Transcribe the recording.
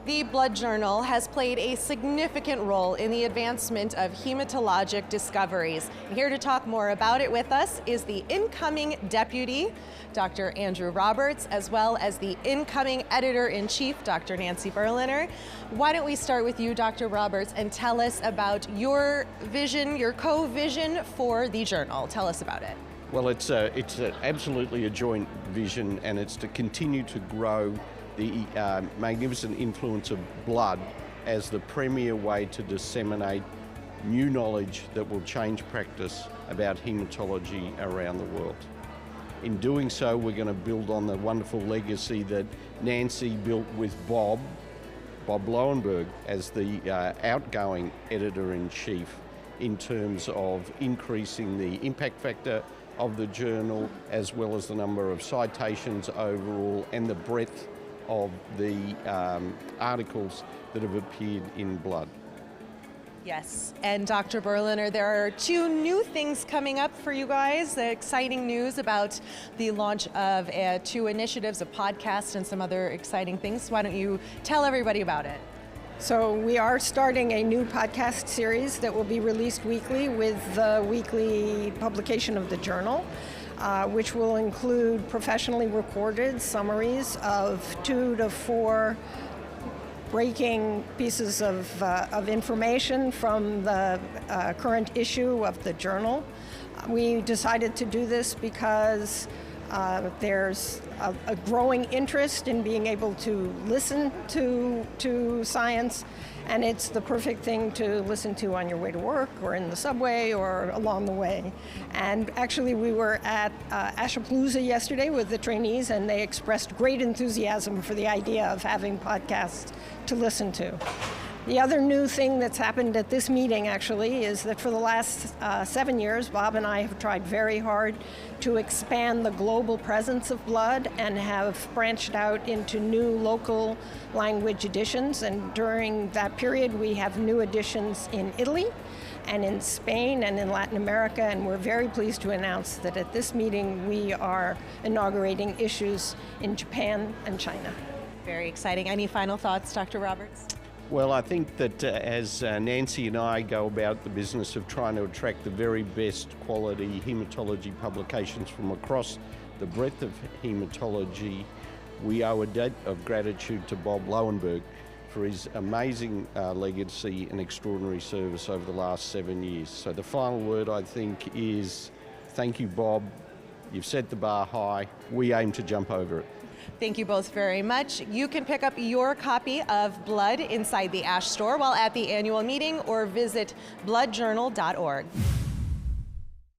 The Blood Journal has played a significant role in the advancement of hematologic discoveries. Here to talk more about it with us is the incoming deputy, Dr. Andrew Roberts, as well as the incoming editor-in-chief, Dr. Nancy Berliner. Why don't we start with you, Dr. Roberts, and tell us about your vision, your co-vision for the journal. Tell us about it. Well, it's absolutely a joint vision, and it's to continue to grow the magnificent influence of blood as the premier way to disseminate new knowledge that will change practice about hematology around the world. In doing so, we're going to build on the wonderful legacy that Nancy built with Bob Lowenberg as the outgoing editor-in-chief in terms of increasing the impact factor of the journal, as well as the number of citations overall and the breadth of the articles that have appeared in Blood. Yes, and Dr. Berliner, there are two new things coming up for you guys. The exciting news about the launch of two initiatives, a podcast and some other exciting things. Why don't you tell everybody about it? So we are starting a new podcast series that will be released weekly with the weekly publication of the journal, which will include professionally recorded summaries of 2 to 4 breaking pieces of information from the current issue of the journal. We decided to do this because there's a growing interest in being able to listen to science, and it's the perfect thing to listen to on your way to work or in the subway or along the way. And actually we were at Ashapalooza yesterday with the trainees, and they expressed great enthusiasm for the idea of having podcasts to listen to. The other new thing that's happened at this meeting actually is that for the last 7 years, Bob and I have tried very hard to expand the global presence of Blood and have branched out into new local language editions. And during that period, we have new editions in Italy and in Spain and in Latin America. And we're very pleased to announce that at this meeting, we are inaugurating issues in Japan and China. Very exciting. Any final thoughts, Dr. Roberts? Well, I think that as Nancy and I go about the business of trying to attract the very best quality hematology publications from across the breadth of hematology, we owe a debt of gratitude to Bob Lowenberg for his amazing legacy and extraordinary service over the last 7 years. So the final word, I think, is thank you, Bob. You've set the bar high. We aim to jump over it. Thank you both very much. You can pick up your copy of Blood inside the Ash store while at the annual meeting, or visit bloodjournal.org.